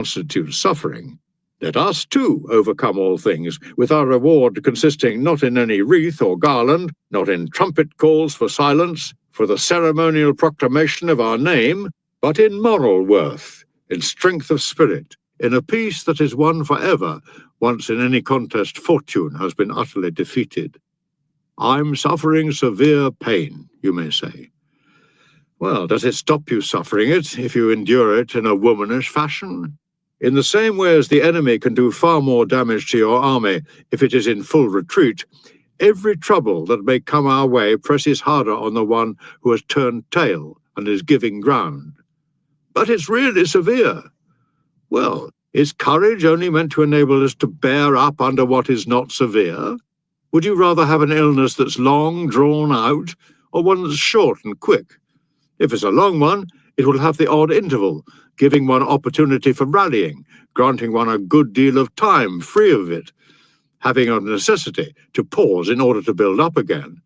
constitutes suffering. Let us, too, overcome all things, with our reward consisting not in any wreath or garland, not in trumpet calls for silence, for the ceremonial proclamation of our name, but in moral worth, in strength of spirit, in a peace that is won forever, once in any contest fortune has been utterly defeated. I'm suffering severe pain, you may say. Well, does it stop you suffering it if you endure it in a womanish fashion? In the same way as the enemy can do far more damage to your army if it is in full retreat, every trouble that may come our way presses harder on the one who has turned tail and is giving ground. But it's really severe. Well, is courage only meant to enable us to bear up under what is not severe? Would you rather have an illness that's long, drawn out, or one that's short and quick? If it's a long one, it will have the odd interval, giving one opportunity for rallying, granting one a good deal of time free of it, having a necessity to pause in order to build up again.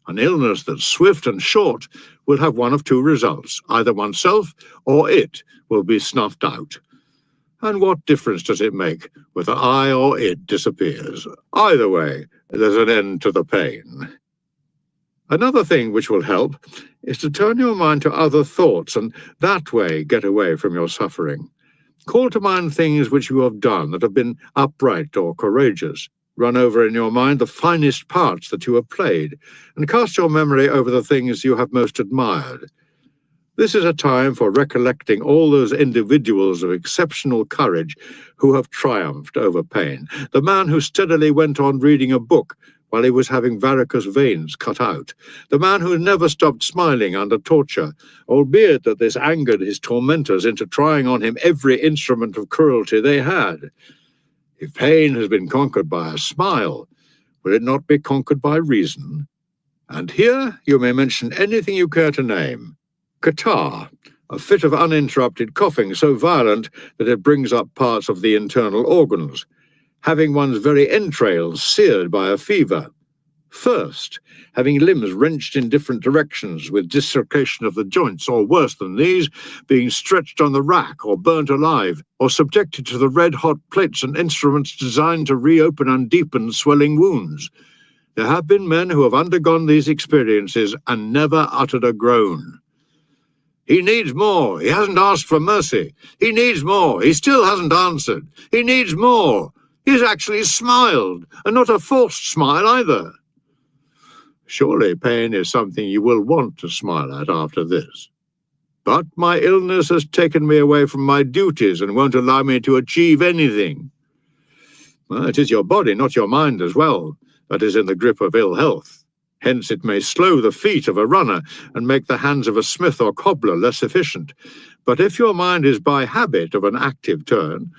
An illness that's swift and short will have one of two results. Either oneself or it will be snuffed out. And what difference does it make whether I or it disappears? Either way, there's an end to the pain. Another thing which will help is to turn your mind to other thoughts and that way get away from your suffering. Call to mind things which you have done that have been upright or courageous. Run over in your mind the finest parts that you have played, and cast your memory over the things you have most admired. This is a time for recollecting all those individuals of exceptional courage who have triumphed over pain. The man who steadily went on reading a book while he was having varicose veins cut out. The man who never stopped smiling under torture, albeit that this angered his tormentors into trying on him every instrument of cruelty they had. If pain has been conquered by a smile, will it not be conquered by reason? And here you may mention anything you care to name. Catarrh, a fit of uninterrupted coughing so violent that it brings up parts of the internal organs. Having one's very entrails seared by a fever. Thirst, having limbs wrenched in different directions with dislocation of the joints, or worse than these, being stretched on the rack or burnt alive, or subjected to the red-hot plates and instruments designed to reopen and deepen swelling wounds. There have been men who have undergone these experiences and never uttered a groan. He needs more. He hasn't asked for mercy. He needs more. He still hasn't answered. He needs more. He's actually smiled, and not a forced smile either. Surely pain is something you will want to smile at after this. But my illness has taken me away from my duties and won't allow me to achieve anything. Well, it is your body, not your mind as well, that is in the grip of ill health. Hence it may slow the feet of a runner and make the hands of a smith or cobbler less efficient. But if your mind is by habit of an active turn,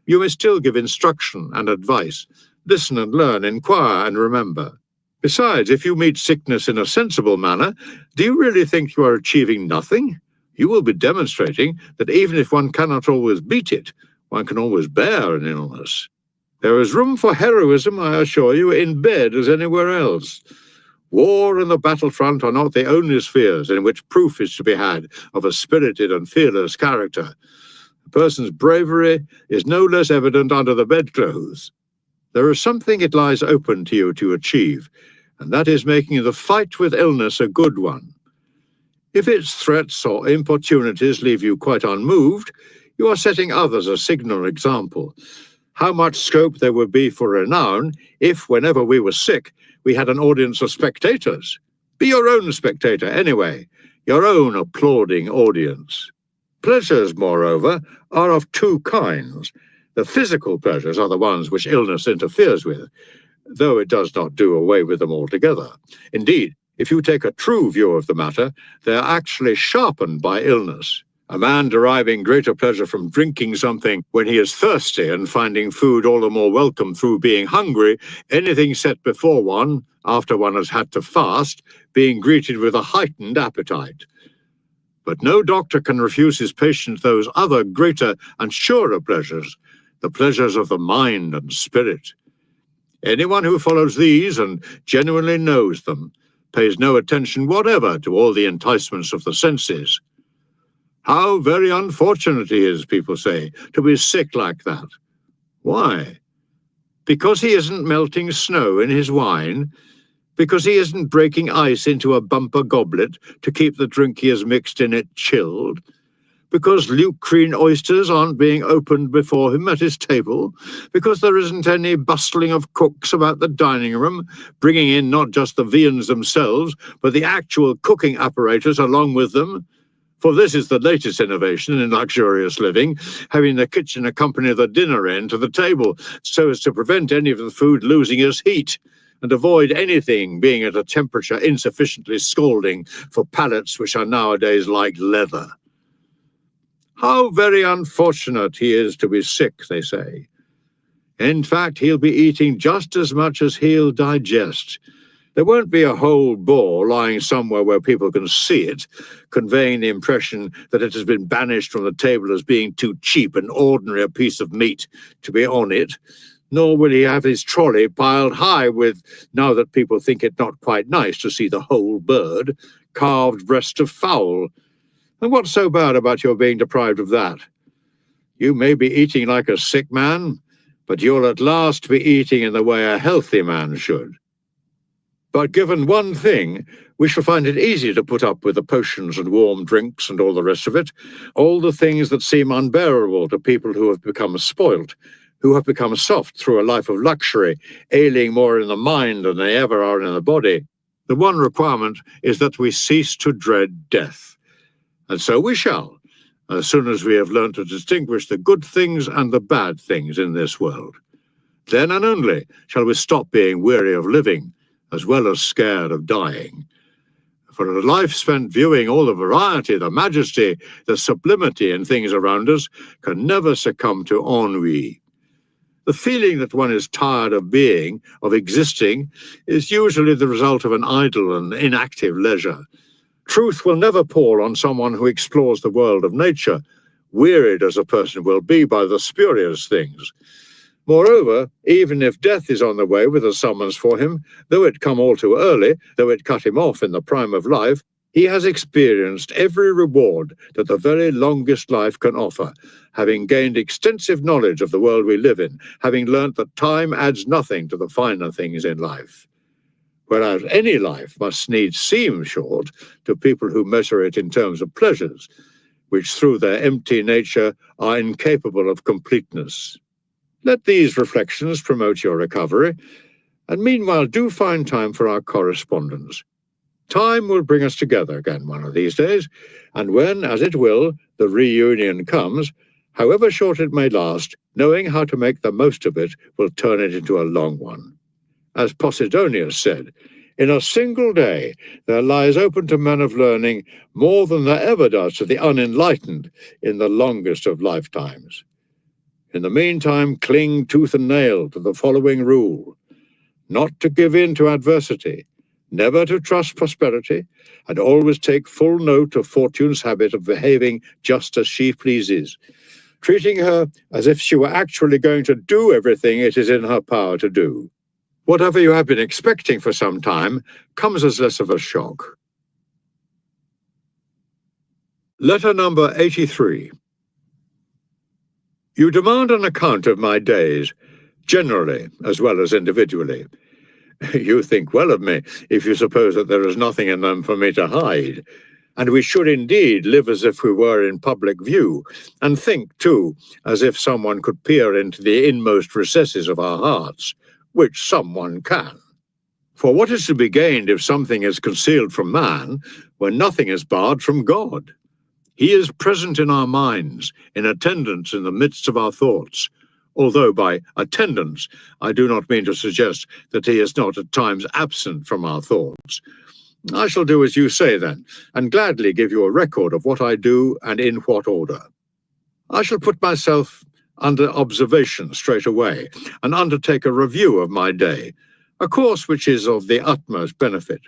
you may still give instruction and advice, listen and learn, inquire and remember. Besides, if you meet sickness in a sensible manner, do you really think you are achieving nothing? You will be demonstrating that even if one cannot always beat it, one can always bear an illness. There is room for heroism, I assure you, in bed as anywhere else. War and the battlefront are not the only spheres in which proof is to be had of a spirited and fearless character. A person's bravery is no less evident under the bedclothes. There is something it lies open to you to achieve, and that is making the fight with illness a good one. If its threats or importunities leave you quite unmoved, you are setting others a signal example. How much scope there would be for renown if, whenever we were sick, we had an audience of spectators. Be your own spectator anyway, your own applauding audience. Pleasures, moreover, are of two kinds. The physical pleasures are the ones which illness interferes with, though it does not do away with them altogether. Indeed, if you take a true view of the matter, they are actually sharpened by illness. A man deriving greater pleasure from drinking something when he is thirsty and finding food all the more welcome through being hungry, anything set before one, after one has had to fast, being greeted with a heightened appetite. But no doctor can refuse his patient those other greater and surer pleasures, the pleasures of the mind and spirit. Anyone who follows these and genuinely knows them pays no attention whatever to all the enticements of the senses. How very unfortunate he is, people say, to be sick like that. Why? Because he isn't melting snow in his wine? Because he isn't breaking ice into a bumper goblet to keep the drink he has mixed in it chilled? Because Lucrene oysters aren't being opened before him at his table? Because there isn't any bustling of cooks about the dining room, bringing in not just the viands themselves, but the actual cooking apparatus along with them? For this is the latest innovation in luxurious living, having the kitchen accompany the dinner end to the table, so as to prevent any of the food losing its heat, and avoid anything being at a temperature insufficiently scalding for palates which are nowadays like leather. How very unfortunate he is to be sick, they say. In fact, he'll be eating just as much as he'll digest. There won't be a whole boar lying somewhere where people can see it, conveying the impression that it has been banished from the table as being too cheap and ordinary a piece of meat to be on it. Nor will he have his trolley piled high with, now that people think it not quite nice to see the whole bird, carved breast of fowl. And what's so bad about your being deprived of that? You may be eating like a sick man, but you'll at last be eating in the way a healthy man should. But given one thing, we shall find it easy to put up with the potions and warm drinks and all the rest of it, all the things that seem unbearable to people who have become spoilt, who have become soft through a life of luxury, ailing more in the mind than they ever are in the body. The one requirement is that we cease to dread death. And so we shall, as soon as we have learned to distinguish the good things and the bad things in this world. Then and only shall we stop being weary of living, as well as scared of dying. For a life spent viewing all the variety, the majesty, the sublimity in things around us can never succumb to ennui. The feeling that one is tired of being, of existing, is usually the result of an idle and inactive leisure. Truth will never pall on someone who explores the world of nature, wearied as a person will be by the spurious things. Moreover, even if death is on the way with a summons for him, though it come all too early, though it cut him off in the prime of life, he has experienced every reward that the very longest life can offer, having gained extensive knowledge of the world we live in, having learnt that time adds nothing to the finer things in life. Whereas any life must needs seem short to people who measure it in terms of pleasures, which through their empty nature are incapable of completeness. Let these reflections promote your recovery, and meanwhile do find time for our correspondence. Time will bring us together again one of these days, and when, as it will, the reunion comes, however short it may last, knowing how to make the most of it will turn it into a long one. As Posidonius said, in a single day there lies open to men of learning more than there ever does to the unenlightened in the longest of lifetimes. In the meantime, cling tooth and nail to the following rule: not to give in to adversity, never to trust prosperity, and always take full note of Fortune's habit of behaving just as she pleases, treating her as if she were actually going to do everything it is in her power to do. Whatever you have been expecting for some time comes as less of a shock. Letter number 83. You demand an account of my days, generally as well as individually. You think well of me if you suppose that there is nothing in them for me to hide. And we should indeed live as if we were in public view, and think, too, as if someone could peer into the inmost recesses of our hearts, which someone can. For what is to be gained if something is concealed from man, when nothing is barred from God? He is present in our minds, in attendance in the midst of our thoughts, although by attendance I do not mean to suggest that he is not at times absent from our thoughts. I shall do as you say then, and gladly give you a record of what I do and in what order. I shall put myself under observation straight away, and undertake a review of my day, a course which is of the utmost benefit.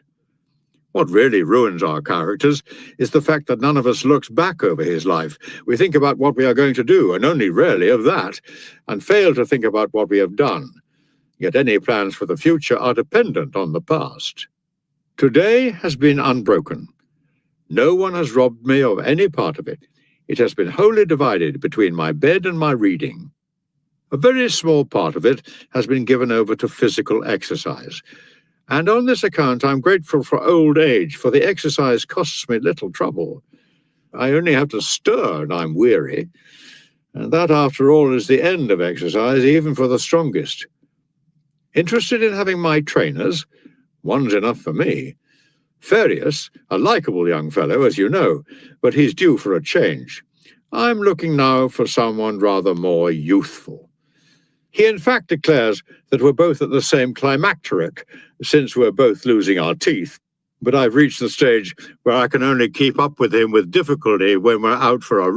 What really ruins our characters is the fact that none of us looks back over his life. We think about what we are going to do, and only rarely of that, and fail to think about what we have done. Yet any plans for the future are dependent on the past. Today has been unbroken. No one has robbed me of any part of it. It has been wholly divided between my bed and my reading. A very small part of it has been given over to physical exercise, and on this account I'm grateful for old age, for the exercise costs me little trouble. I only have to stir and I'm weary, and that, after all, is the end of exercise, even for the strongest. Interested in having my trainers? One's enough for me. Farius, a likeable young fellow, as you know, but he's due for a change. I'm looking now for someone rather more youthful. He in fact declares that we're both at the same climacteric, since we're both losing our teeth, but I've reached the stage where I can only keep up with him with difficulty when we're out for a run.